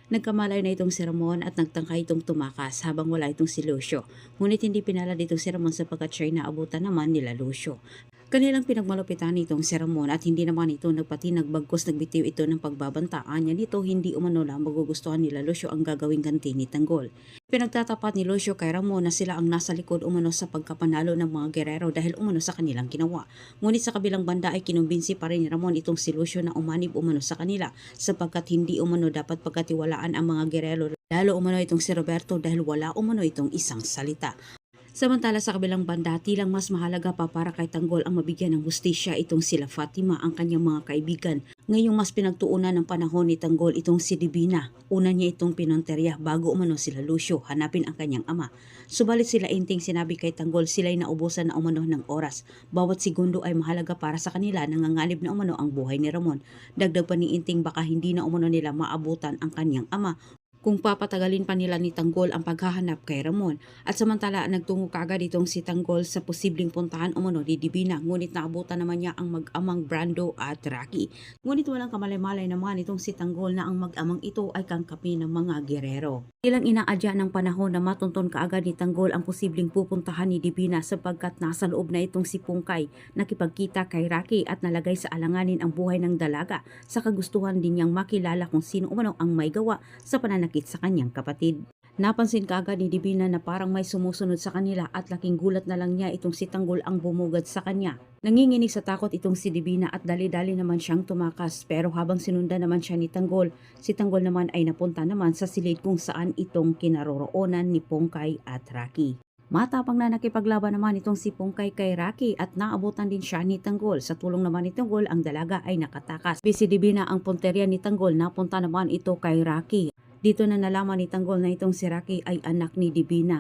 Nagkamalay na itong si Ramon at nagtangka itong tumakas habang wala itong si Lucio. Ngunit hindi pinalad itong si Ramon sapagkat siya'y naabutan naman nila Lucio. Kanilang pinagmalupitan itong si Ramon at hindi naman ito nagpatinag bagkus nagbitiw ito ng pagbabantaan niya nito hindi umano lang magugustuhan nila Lucio ang gagawing ganti ni Tanggol. Pinagtatapat ni Lucio kay Ramon na sila ang nasa likod umano sa pagkapanalo ng mga gerero dahil umano sa kanilang ginawa. Ngunit sa kabilang banda ay kinumbinsi pa rin ni Ramon itong si Lucio na umanib umano sa kanila sapagkat hindi umano dapat pagkatiwalaan ang mga gerero lalo umano itong si Roberto dahil wala umano itong isang salita. Samantala sa kabilang banda, tilang mas mahalaga pa para kay Tanggol ang mabigyan ng hustisya itong sila Fatima ang kanyang mga kaibigan. Ngayong mas pinagtuunan ng panahon ni Tanggol itong si Divina. Una niya itong pinonterya bago umano sila Lucio hanapin ang kanyang ama. Subalit sila Inting sinabi kay Tanggol sila'y naubusan na umano ng oras. Bawat segundo ay mahalaga para sa kanila nanganganib na umano ang buhay ni Ramon. Dagdag pa ni Inting baka hindi na umano nila maabutan ang kanyang ama kung papatagalin pa nila ni Tanggol ang paghahanap kay Ramon. At samantala nagtungo kaagad itong si Tanggol sa posibleng puntahan umano ni Divina ngunit naabutan naman niya ang mag-amang Brando at Rocky. Ngunit walang kamalay-malay naman itong si Tanggol na ang mag-amang ito ay kangkapin ng mga gerero. Ilang inaadya ng panahon na matunton kaagad ni Tanggol ang posibleng pupuntahan ni Divina sapagkat nasa loob na itong si Pungkay nakipagkita kay Rocky at nalagay sa alanganin ang buhay ng dalaga sa kagustuhan din niyang makilala kung sino umano ang may gawa sa pananakit sa kanyang kapatid. Napansin kaagad ni Divina na parang may sumusunod sa kanila at laking gulat na lang niya itong si Tanggol ang bumugad sa kanya. Nanginginig sa takot itong si Divina at dali-dali naman siyang tumakas pero habang sinundan naman siya ni Tanggol, si Tanggol naman ay napunta naman sa silid kung saan itong kinaroroonan ni Pongkay at Rocky. Matapang na nakipaglaban naman itong si Pongkay kay Rocky at naabutan din siya ni Tanggol. Sa tulong naman ni Tanggol, ang dalaga ay nakatakas. Si Divina ang punterya ni Tanggol, napunta naman ito kay Rocky. Dito na nalaman ni Tanggol na itong si Rocky ay anak ni Divina.